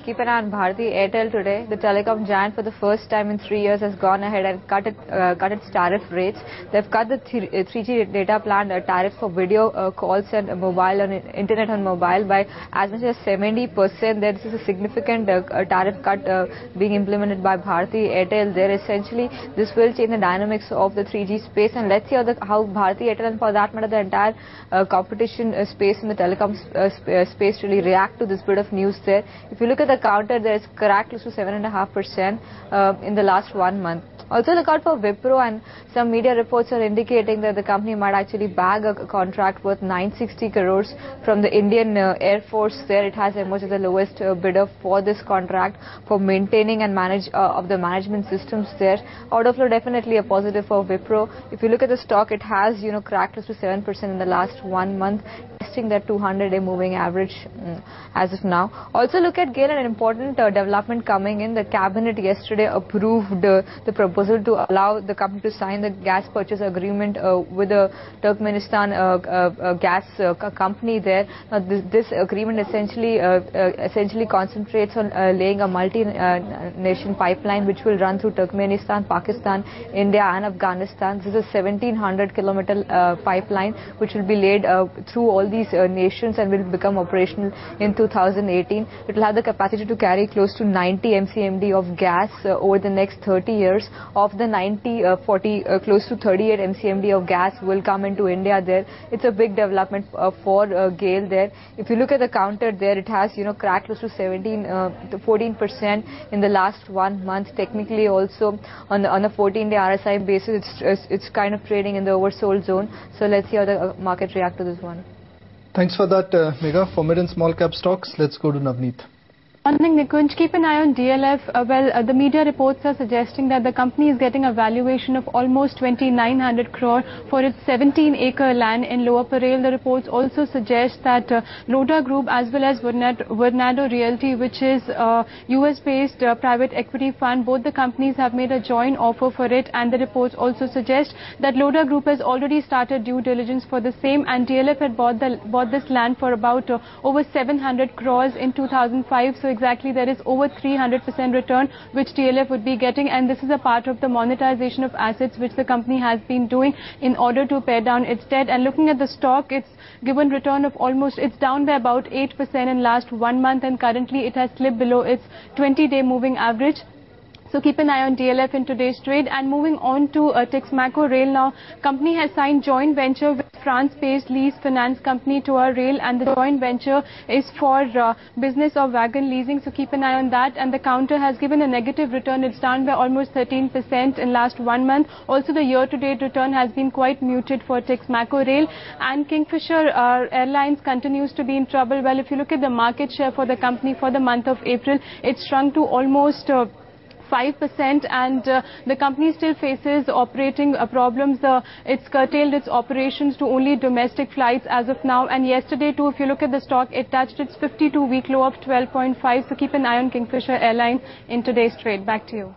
keep an eye on Bharti Airtel today. The telecom giant for the first time in 3 years has gone ahead and cut its tariff rates. They've cut the 3G data plan tariff for video calls and mobile and internet on mobile by as much as 70%. This is a significant tariff cut being implemented by Bharti Airtel. There essentially this will change the dynamics of the 3G space, and let's see how Bharti Airtel and for that matter the entire competition space in the telecom space really react to this bit of news there. If you look at the counter, there is crack close to 7.5% in the last 1 month. Also look out for Wipro, and some media reports are indicating that the company might actually bag a contract worth 960 crores from the Indian Air Force there. It has emerged as the lowest bidder for this contract for maintaining and of the management systems there. Order flow definitely a positive for Wipro. If you look at the stock, it has cracked close to 7% in the last 1 month, testing that 200-day moving average as of now. Also look at GAIL, an important development coming in. The cabinet yesterday approved the proposal to allow the company to sign the gas purchase agreement with the Turkmenistan gas company there. Now this agreement essentially concentrates on laying a multi-nation pipeline which will run through Turkmenistan, Pakistan, India and Afghanistan. This is a 1700-kilometer pipeline which will be laid through all these nations and will become operational in 2018. It will have the capacity to carry close to 90 MCMD of gas over the next 30 years. Of the 90, close to 38 MCMD of gas will come into India there. It's a big development for GAIL there. If you look at the counter there, it has cracked close to 14% in the last 1 month. Technically also on a 14-day RSI basis, it's kind of trading in the oversold zone. So let's see how the market react to this one. Thanks for that, Megha. For mid and small cap stocks, let's go to Navneet. Morning, Nikunj. Keep an eye on DLF. The media reports are suggesting that the company is getting a valuation of almost 2,900 crore for its 17-acre land in Lower Parel. The reports also suggest that Lodha Group as well as Vernado Realty, which is a US-based private equity fund, both the companies have made a joint offer for it, and the reports also suggest that Lodha Group has already started due diligence for the same, and DLF had bought this land for about over 700 crores in 2005. So exactly there is over 300% return which DLF would be getting, and this is a part of the monetization of assets which the company has been doing in order to pay down its debt. And looking at the stock, it's given return of it's down by about 8% in last 1 month, and currently it has slipped below its 20-day moving average. So keep an eye on DLF in today's trade. And moving on to Texmaco Rail now, company has signed joint venture with France-based lease finance company Tour Rail, and the joint venture is for business of wagon leasing. So keep an eye on that. And the counter has given a negative return. It's down by almost 13% in last 1 month. Also the year-to-date return has been quite muted for Texmaco Rail. And Kingfisher Airlines continues to be in trouble. Well, if you look at the market share for the company for the month of April, it's shrunk to almost 5%, and the company still faces operating problems. It's curtailed its operations to only domestic flights as of now, and yesterday too, if you look at the stock, it touched its 52-week low of 12.5. So keep an eye on Kingfisher Airlines in today's trade. Back to you.